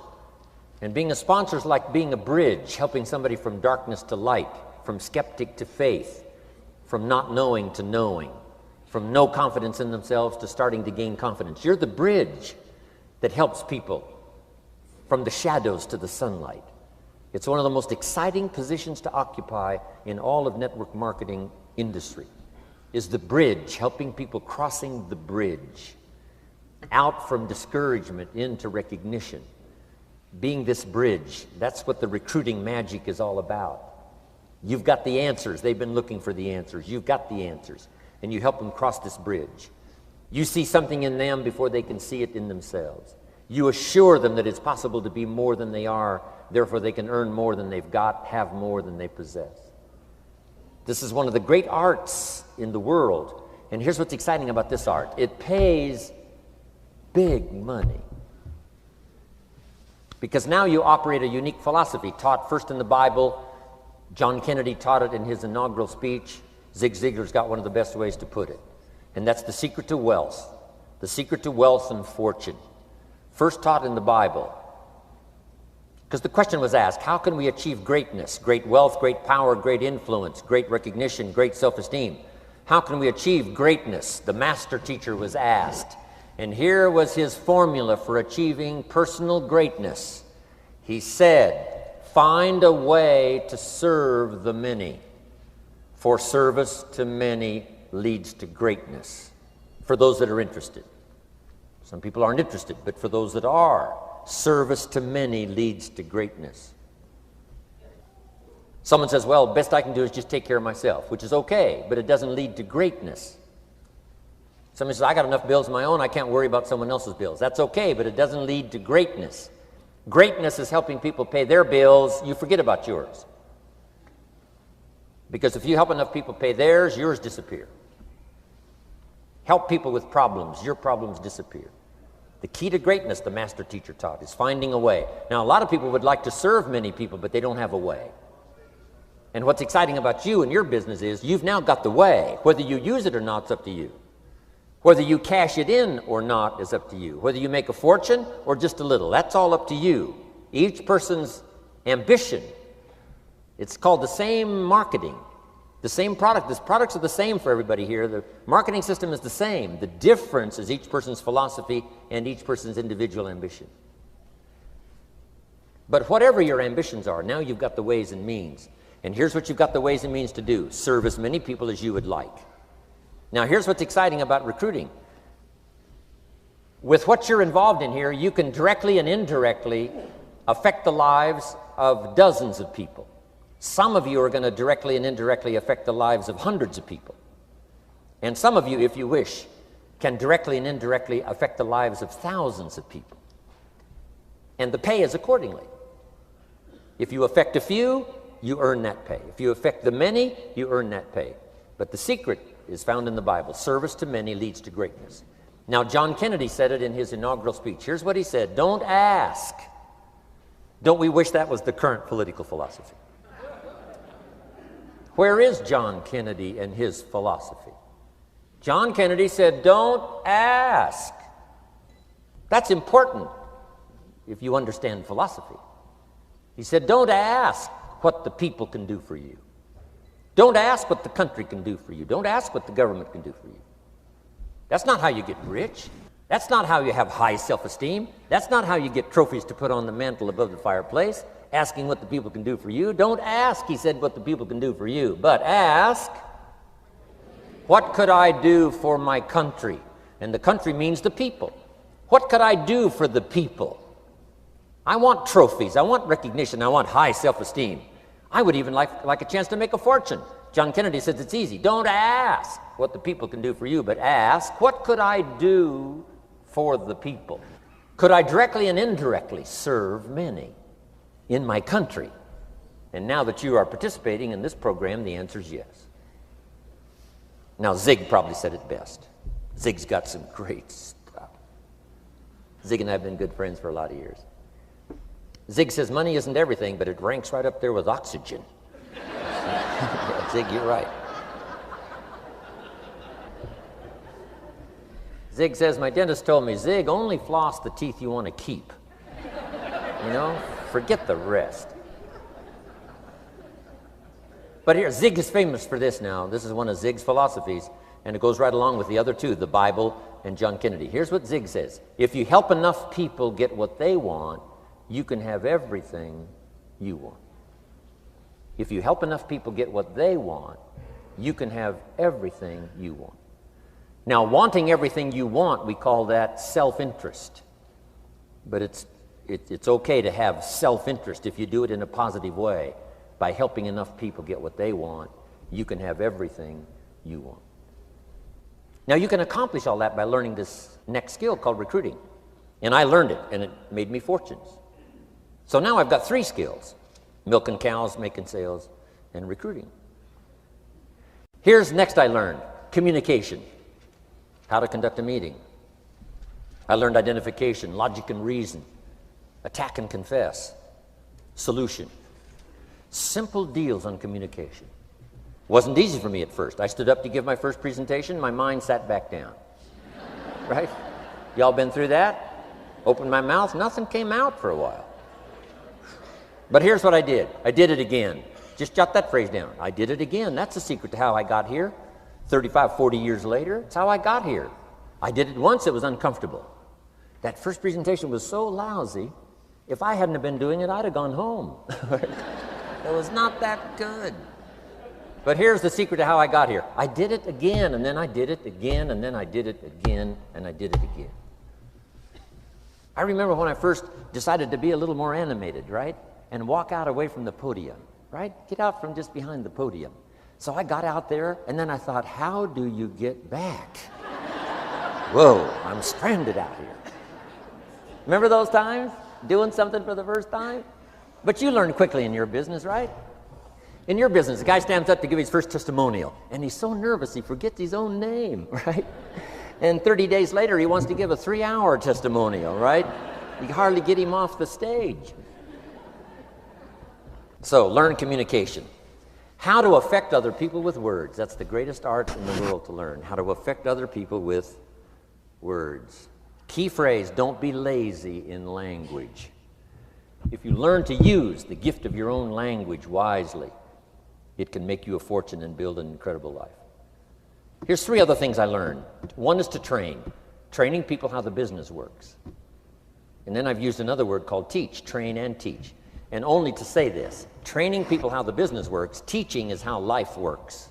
And being a sponsor is like being a bridge, helping somebody from darkness to light, from skeptic to faith, from not knowing to knowing, from no confidence in themselves to starting to gain confidence. You're the bridge that helps people from the shadows to the sunlight. It's one of the most exciting positions to occupy in all of network marketing industry, is the bridge, helping people crossing the bridge out from discouragement into recognition. Being this bridge, that's what the recruiting magic is all about. You've got the answers. They've been looking for the answers. You've got the answers, and you help them cross this bridge. You see something in them before they can see it in themselves. You assure them that it's possible to be more than they are, therefore they can earn more than they've got, have more than they possess. This is one of the great arts in the world, and here's what's exciting about this art. It pays big money. Because now you operate a unique philosophy taught first in the Bible. John Kennedy taught it in his inaugural speech. Zig Ziglar's got one of the best ways to put it. And that's the secret to wealth. The secret to wealth and fortune. First taught in the Bible. Because the question was asked, how can we achieve greatness, great wealth, great power, great influence, great recognition, great self-esteem? How can we achieve greatness? The master teacher was asked. And here was his formula for achieving personal greatness. He said, find a way to serve the many, for service to many leads to greatness. For those that are interested. Some people aren't interested, but for those that are, service to many leads to greatness. Someone says, well, best I can do is just take care of myself, which is okay, but it doesn't lead to greatness. Somebody says, I got enough bills of my own, I can't worry about someone else's bills. That's okay, but it doesn't lead to greatness. Greatness is helping people pay their bills. You forget about yours. Because if you help enough people pay theirs, yours disappear. Help people with problems, your problems disappear. The key to greatness, the master teacher taught, is finding a way. Now, a lot of people would like to serve many people, but they don't have a way. And what's exciting about you and your business is you've now got the way. Whether you use it or not, it's up to you. Whether you cash it in or not is up to you. Whether you make a fortune or just a little, that's all up to you. Each person's ambition, it's called the same marketing, the same product. These products are the same for everybody here. The marketing system is the same. The difference is each person's philosophy and each person's individual ambition. But whatever your ambitions are, now you've got the ways and means. And here's what you've got the ways and means to do. Serve as many people as you would like. Now, here's what's exciting about recruiting. With what you're involved in here, you can directly and indirectly affect the lives of dozens of people. Some of you are going to directly and indirectly affect the lives of hundreds of people. And some of you, if you wish, can directly and indirectly affect the lives of thousands of people. And the pay is accordingly. If you affect a few, you earn that pay. If you affect the many, you earn that pay. But the secret is found in the Bible. Service to many leads to greatness. Now, John Kennedy said it in his inaugural speech. Here's what he said: don't ask. Don't we wish that was the current political philosophy? Where is John Kennedy and his philosophy? John Kennedy said, don't ask. That's important if you understand philosophy. He said, don't ask what the people can do for you. Don't ask what the country can do for you. Don't ask what the government can do for you. That's not how you get rich. That's not how you have high self-esteem. That's not how you get trophies to put on the mantle above the fireplace, asking what the people can do for you. Don't ask, he said, what the people can do for you, but ask, what could I do for my country? And the country means the people. What could I do for the people? I want trophies. I want recognition. I want high self-esteem. I would even like a chance to make a fortune. John Kennedy says it's easy. Don't ask what the people can do for you, but ask, what could I do for the people? Could I directly and indirectly serve many in my country? And now that you are participating in this program, the answer is yes. Now, Zig probably said it best. Zig's got some great stuff. Zig and I have been good friends for a lot of years. Zig says money isn't everything, but it ranks right up there with oxygen. Zig, you're right. Zig says, my dentist told me, Zig, only floss the teeth you want to keep. You know, forget the rest. But here, Zig is famous for this now. This is one of Zig's philosophies, and it goes right along with the other two, the Bible and John Kennedy. Here's what Zig says: if you help enough people get what they want, you can have everything you want. If you help enough people get what they want, you can have everything you want. Now, wanting everything you want, we call that self-interest. But it's okay to have self-interest if you do it in a positive way. By helping enough people get what they want, you can have everything you want. Now, you can accomplish all that by learning this next skill called recruiting. And I learned it, and it made me fortunes. So now I've got 3 skills: milking cows, making sales, and recruiting. Here's next I learned: communication, how to conduct a meeting. I learned identification, logic and reason, attack and confess, solution. Simple deals on communication. Wasn't easy for me at first. I stood up to give my first presentation, my mind sat back down. Right? Y'all been through that? Opened my mouth, nothing came out for a while. But here's what I did. I did it again. Just jot that phrase down. I did it again. That's the secret to how I got here. 35, 40 years later, it's how I got here. I did it once, it was uncomfortable. That first presentation was so lousy, if I hadn't have been doing it, I'd have gone home. It was not that good. But here's the secret to how I got here. I did it again, and then I did it again, and then I did it again, and I did it again. I remember when I first decided to be a little more animated, right? And walk out away from the podium, right? Get out from just behind the podium. So I got out there, and then I thought, how do you get back? Whoa, I'm stranded out here. Remember those times? Doing something for the first time? But you learn quickly in your business, right? In your business, the guy stands up to give his first testimonial, and he's so nervous he forgets his own name, right? And 30 days later, he wants to give a 3-hour testimonial, right? You can hardly get him off the stage. So, learn communication. How to affect other people with words. That's the greatest art in the world to learn. How to affect other people with words. Key phrase, don't be lazy in language. If you learn to use the gift of your own language wisely, it can make you a fortune and build an incredible life. Here's 3 other things I learned. One is to train. Training people how the business works. And then I've used another word called teach. Train and teach. and only to say this: training people how the business works, teaching is how life works.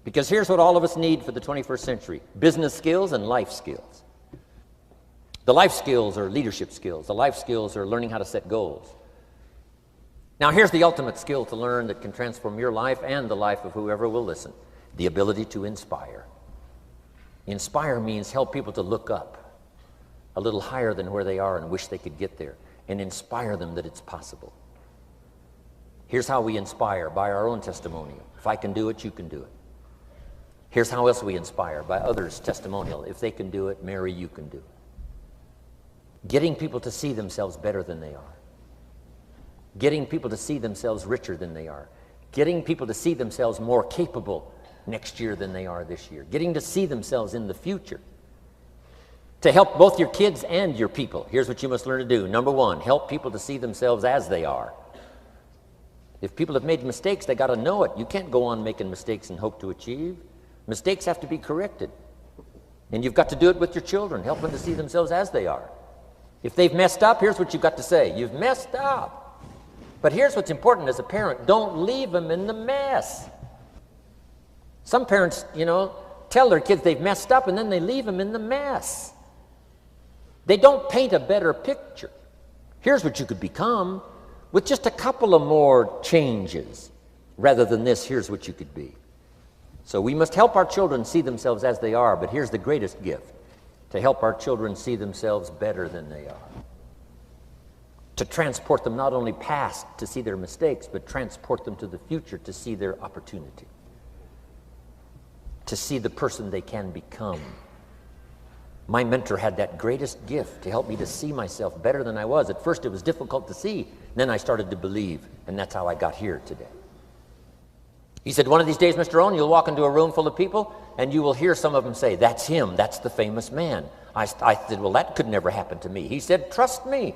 Because here's what all of us need for the 21st century: business skills and life skills. The life skills are leadership skills. The life skills are learning how to set goals. Now here's the ultimate skill to learn that can transform your life and the life of whoever will listen: the ability to inspire. Inspire means help people to look up a little higher than where they are and wish they could get there, and inspire them that it's possible. Here's how we inspire: by our own testimonial. If I can do it, you can do it. Here's how else we inspire: by others' testimonial. If they can do it, Mary, you can do it. Getting people to see themselves better than they are. Getting people to see themselves richer than they are. Getting people to see themselves more capable next year than they are this year. Getting to see themselves in the future. To help both your kids and your people, here's what you must learn to do. Number one, help people to see themselves as they are. If people have made mistakes, they got to know it. You can't go on making mistakes and hope to achieve. Mistakes have to be corrected. And you've got to do it with your children. Help them to see themselves as they are. If they've messed up, here's what you've got to say: you've messed up. But here's what's important as a parent: don't leave them in the mess. Some parents, tell their kids they've messed up and then they leave them in the mess. They don't paint a better picture. Here's what you could become with just a couple of more changes. Rather than this, here's what you could be. So we must help our children see themselves as they are, but here's the greatest gift: to help our children see themselves better than they are. To transport them not only past to see their mistakes, but transport them to the future to see their opportunity. To see the person they can become. My mentor had that greatest gift to help me to see myself better than I was. At first it was difficult to see, then I started to believe, and that's how I got here today. He said, one of these days, Mr. Rohn, you'll walk into a room full of people and you will hear some of them say, "That's him, that's the famous man." I said, well, that could never happen to me. He said, trust me.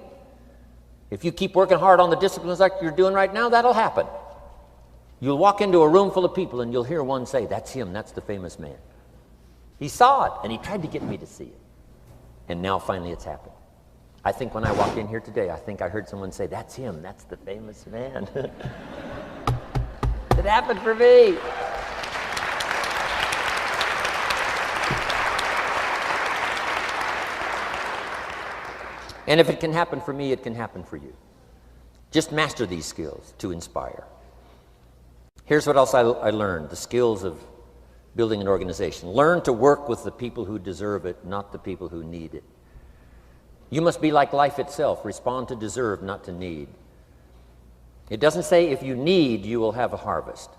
If you keep working hard on the disciplines like you're doing right now, that'll happen. You'll walk into a room full of people and you'll hear one say, "That's him, that's the famous man." He saw it and he tried to get me to see it. And now finally it's happened. I think when I walked in here today, I think I heard someone say, "That's him, that's the famous man." It happened for me. And if it can happen for me, it can happen for you. Just master these skills to inspire. Here's what else I learned: the skills of building an organization. Learn to work with the people who deserve it, not the people who need it. You must be like life itself: respond to deserve, not to need. It doesn't say if you need, you will have a harvest.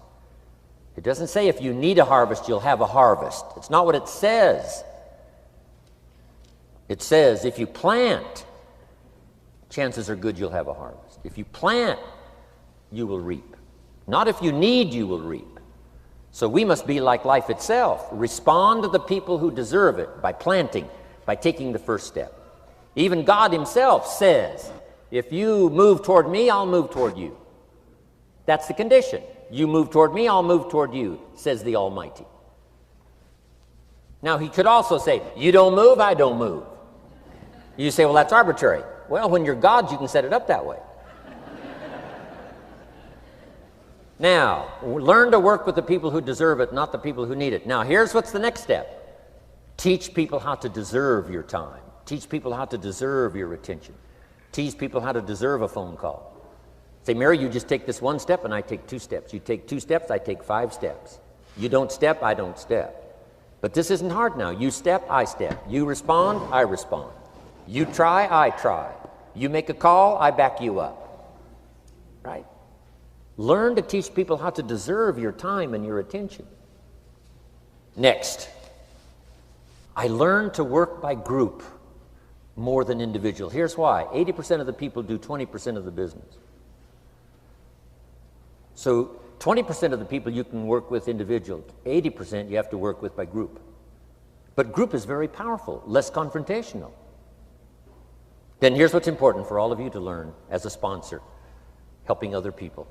It doesn't say if you need a harvest, you'll have a harvest. It's not what it says. It says if you plant, chances are good you'll have a harvest. If you plant, you will reap. Not if you need, you will reap. So we must be like life itself. Respond to the people who deserve it by planting, by taking the first step. Even God himself says, if you move toward me, I'll move toward you. That's the condition. You move toward me, I'll move toward you, says the Almighty. Now he could also say, you don't move, I don't move. You say, well, that's arbitrary. Well, when you're God, you can set it up that way. Now, learn to work with the people who deserve it, not the people who need it. Now, here's what's the next step. Teach people how to deserve your time. Teach people how to deserve your attention. Teach people how to deserve a phone call. Say, Mary, you just take this one step and I take 2 steps. You take 2 steps, I take 5 steps. You don't step, I don't step. But this isn't hard now. You step, I step. You respond, I respond. You try, I try. You make a call, I back you up. Right? Learn to teach people how to deserve your time and your attention. Next, I learned to work by group more than individual. Here's why. 80% of the people do 20% of the business. So 20% of the people you can work with individual, 80% you have to work with by group. But group is very powerful, less confrontational. Then here's what's important for all of you to learn as a sponsor, helping other people.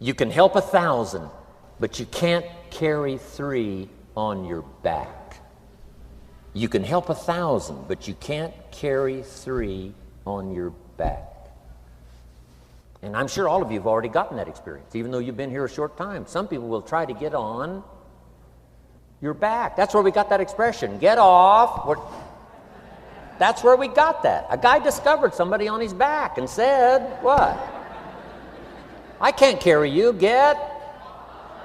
You can help 1,000, but you can't carry 3 on your back. You can help 1,000, but you can't carry 3 on your back. And I'm sure all of you have already gotten that experience, even though you've been here a short time. Some people will try to get on your back. That's where we got that expression, get off. That's where we got that. A guy discovered somebody on his back and said, what? I can't carry you, get.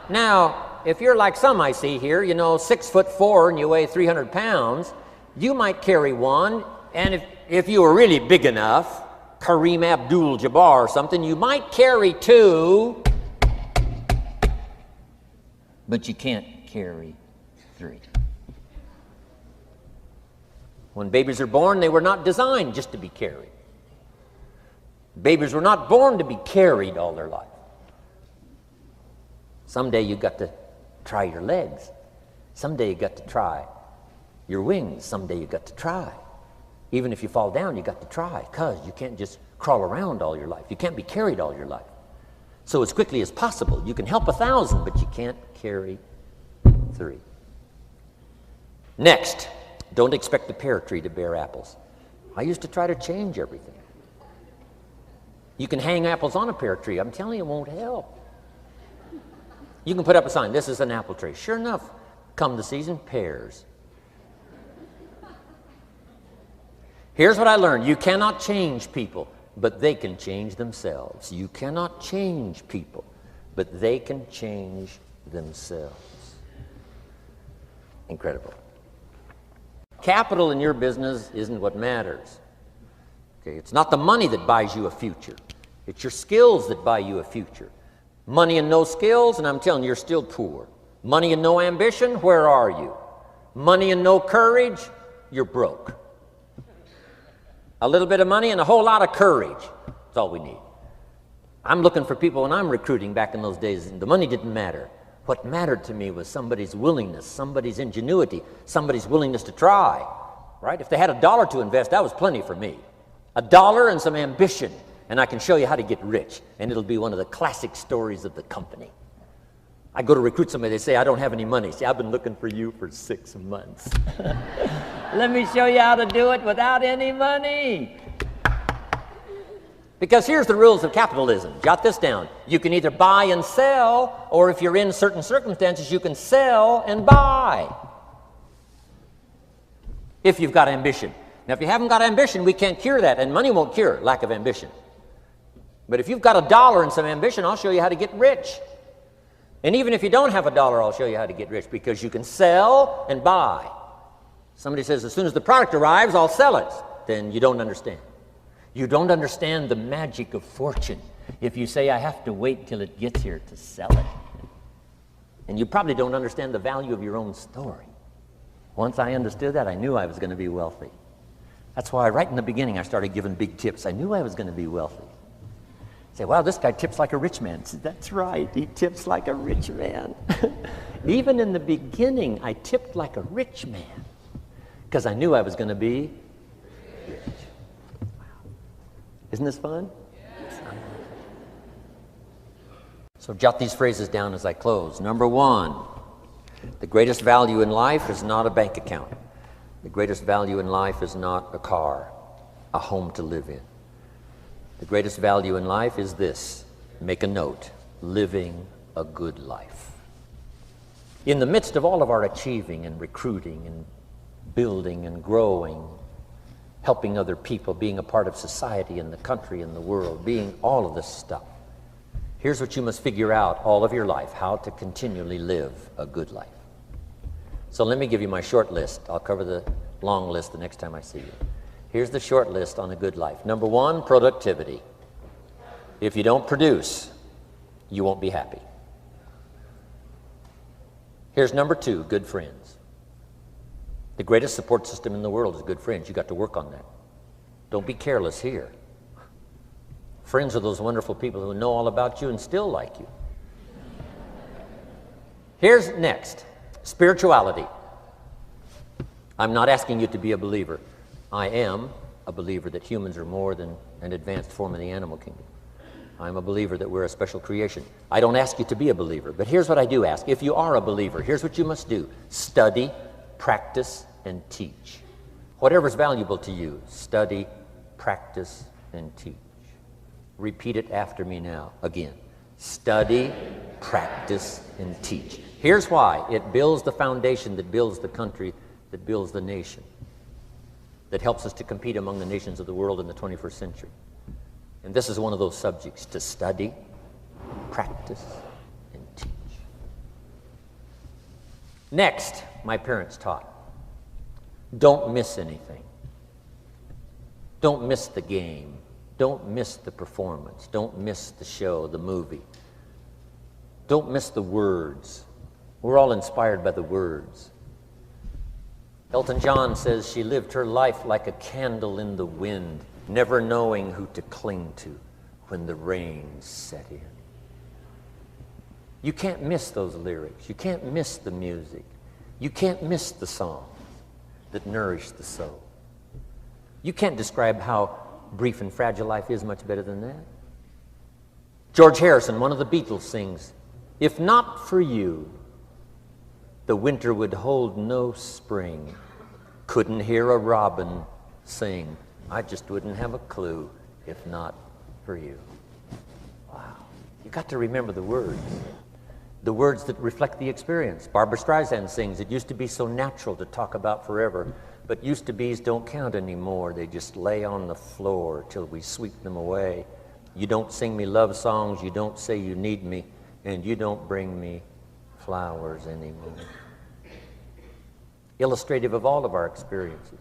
Now, if you're like some I see here, 6'4" and you weigh 300 pounds, you might carry one, and if you were really big enough, Kareem Abdul-Jabbar or something, you might carry two, but you can't carry three. When babies are born, they were not designed just to be carried. Babies were not born to be carried all their life. Someday you got to try your legs. Someday you got to try your wings. Someday you got to try. Even if you fall down, you got to try, because you can't just crawl around all your life. You can't be carried all your life. So as quickly as possible, you can help 1,000, but you can't carry 3. Next, don't expect the pear tree to bear apples. I used to try to change everything. You can hang apples on a pear tree. I'm telling you, it won't help. You can put up a sign, this is an apple tree. Sure enough, come the season, pears. Here's what I learned. You cannot change people, but they can change themselves. You cannot change people, but they can change themselves. Incredible. Capital in your business isn't what matters. Okay, it's not the money that buys you a future. It's your skills that buy you a future. Money and no skills, and I'm telling you, you're still poor. Money and no ambition, where are you? Money and no courage, you're broke. A little bit of money and a whole lot of courage. That's all we need. I'm looking for people when I'm recruiting back in those days. The money didn't matter. What mattered to me was somebody's willingness, somebody's ingenuity, somebody's willingness to try. Right? If they had $1 to invest, that was plenty for me. $1 and some ambition, and I can show you how to get rich. And it'll be one of the classic stories of the company. I go to recruit somebody, they say, I don't have any money. See, I've been looking for you for 6 months. Let me show you how to do it without any money. Because here's the rules of capitalism. Jot this down. You can either buy and sell, or if you're in certain circumstances, you can sell and buy. If you've got ambition. Now, if you haven't got ambition, we can't cure that, and money won't cure lack of ambition. But if you've got $1 and some ambition, I'll show you how to get rich. And even if you don't have $1, I'll show you how to get rich, because you can sell and buy. Somebody says, as soon as the product arrives, I'll sell it. Then you don't understand. You don't understand the magic of fortune if you say, I have to wait till it gets here to sell it. And you probably don't understand the value of your own story. Once I understood that, I knew I was going to be wealthy. That's why right in the beginning, I started giving big tips. I knew I was going to be wealthy. Say, wow, this guy tips like a rich man. Say, that's right, he tips like a rich man. Even in the beginning, I tipped like a rich man because I knew I was going to be rich. Wow. Isn't this fun? Yes. So jot these phrases down as I close. Number 1, the greatest value in life is not a bank account. The greatest value in life is not a car, a home to live in. The greatest value in life is this. Make a note. Living a good life. In the midst of all of our achieving and recruiting and building and growing, helping other people, being a part of society and the country and the world, being all of this stuff, here's what you must figure out all of your life, how to continually live a good life. So let me give you my short list. I'll cover the long list the next time I see you. Here's the short list on a good life. Number 1, productivity. If you don't produce, you won't be happy. Here's number 2, good friends. The greatest support system in the world is good friends. You got to work on that. Don't be careless here. Friends are those wonderful people who know all about you and still like you. Here's next, spirituality. I'm not asking you to be a believer. I am a believer that humans are more than an advanced form of the animal kingdom. I'm a believer that we're a special creation. I don't ask you to be a believer, but here's what I do ask. If you are a believer, here's what you must do. Study, practice, and teach. Whatever's valuable to you, study, practice, and teach. Repeat it after me now. Again. Study, practice, and teach. Here's why. It builds the foundation that builds the country, that builds the nation, that helps us to compete among the nations of the world in the 21st century. And this is one of those subjects, to study, practice, and teach. Next, my parents taught, don't miss anything. Don't miss the game. Don't miss the performance. Don't miss the show, the movie. Don't miss the words. We're all inspired by the words. Elton John says she lived her life like a candle in the wind, never knowing who to cling to when the rain set in. You can't miss those lyrics. You can't miss the music. You can't miss the songs that nourish the soul. You can't describe how brief and fragile life is much better than that. George Harrison, one of the Beatles, sings, "If not for you, the winter would hold no spring. Couldn't hear a robin sing. I just wouldn't have a clue if not for you." Wow. You got to remember the words that reflect the experience. Barbra Streisand sings, "It used to be so natural to talk about forever, but used to be's don't count anymore. They just lay on the floor till we sweep them away. You don't sing me love songs, you don't say you need me, and you don't bring me flowers anymore." Illustrative of all of our experiences.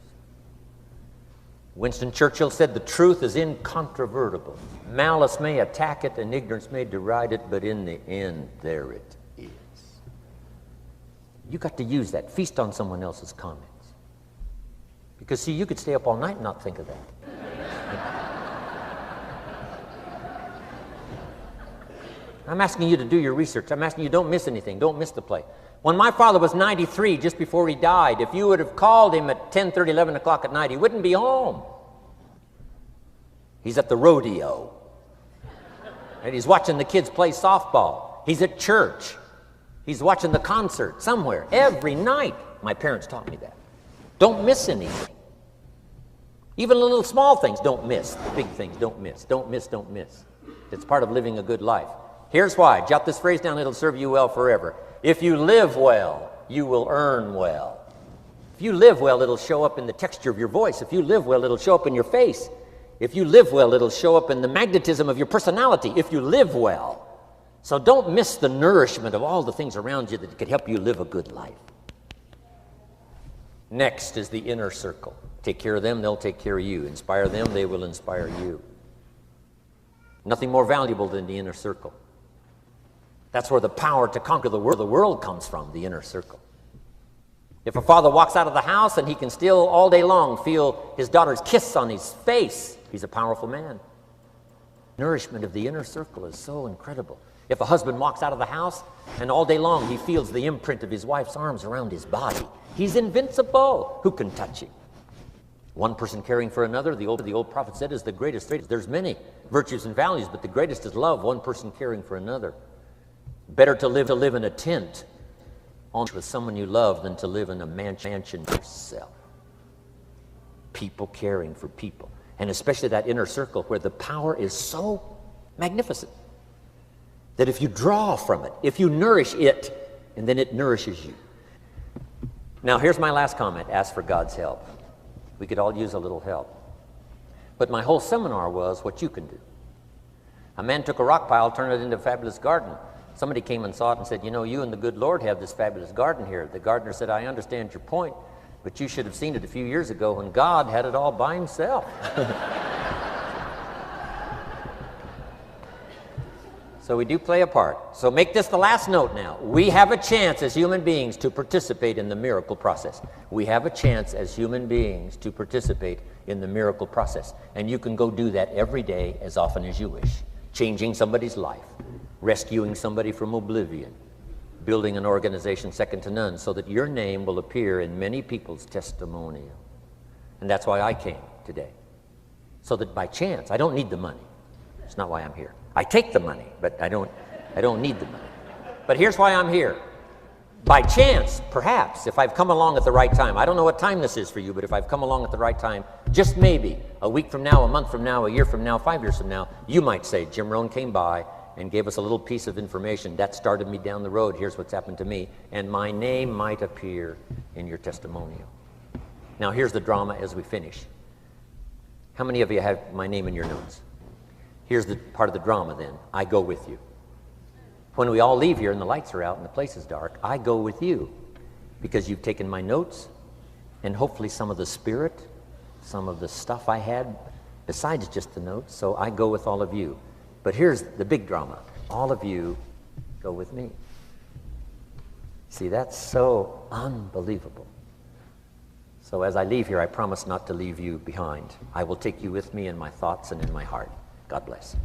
Winston Churchill said, "The truth is incontrovertible. Malice may attack it and ignorance may deride it, but in the end, there it is." You got to use that. Feast on someone else's comments. Because, see, you could stay up all night and not think of that. I'm asking you to do your research. I'm asking you, don't miss anything. Don't miss the play. When my father was 93, just before he died, if you would have called him at 10:30, 11 o'clock at night, he wouldn't be home. He's at the rodeo. And he's watching the kids play softball. He's at church. He's watching the concert somewhere. Every night. My parents taught me that. Don't miss anything. Even the little small things, don't miss. The big things, don't miss. Don't miss, don't miss. It's part of living a good life. Here's why. Jot this phrase down. It'll serve you well forever. If you live well, you will earn well. If you live well, it'll show up in the texture of your voice. If you live well, it'll show up in your face. If you live well, it'll show up in the magnetism of your personality. If you live well. So don't miss the nourishment of all the things around you that could help you live a good life. Next is the inner circle. Take care of them, they'll take care of you. Inspire them, they will inspire you. Nothing more valuable than the inner circle. That's where the power to conquer the world comes from, the inner circle. If a father walks out of the house and he can still all day long feel his daughter's kiss on his face, he's a powerful man. Nourishment of the inner circle is so incredible. If a husband walks out of the house and all day long he feels the imprint of his wife's arms around his body, he's invincible. Who can touch him? One person caring for another, the old prophet said, is the greatest. There's many virtues and values, but the greatest is love, one person caring for another. Better to live in a tent with someone you love than to live in a mansion yourself. People caring for people. And especially that inner circle where the power is so magnificent that if you draw from it, if you nourish it, and then it nourishes you. Now here's my last comment. Ask for God's help. We could all use a little help. But my whole seminar was what you can do. A man took a rock pile, turned it into a fabulous garden. Somebody came and saw it and said, "You know, you and the good Lord have this fabulous garden here." The gardener said, "I understand your point, but you should have seen it a few years ago when God had it all by himself." So we do play a part. So make this the last note now. We have a chance as human beings to participate in the miracle process. We have a chance as human beings to participate in the miracle process. And you can go do that every day as often as you wish. Changing somebody's life. Rescuing somebody from oblivion, building an organization second to none so that your name will appear in many people's testimonial. And that's why I came today. So that by chance, I don't need the money. It's not why I'm here. I take the money, but I don't need the money. But here's why I'm here. By chance, perhaps, if I've come along at the right time. I don't know what time this is for you, but if I've come along at the right time, just maybe, a week from now, a month from now, a year from now, 5 years from now, you might say, Jim Rohn came by and gave us a little piece of information. That started me down the road. Here's what's happened to me. And my name might appear in your testimonial. Now, here's the drama as we finish. How many of you have my name in your notes? Here's the part of the drama then. I go with you. When we all leave here and the lights are out and the place is dark, I go with you because you've taken my notes and hopefully some of the spirit, some of the stuff I had besides just the notes. So I go with all of you. But here's the big drama. All of you go with me. See, that's so unbelievable. So as I leave here, I promise not to leave you behind. I will take you with me in my thoughts and in my heart. God bless.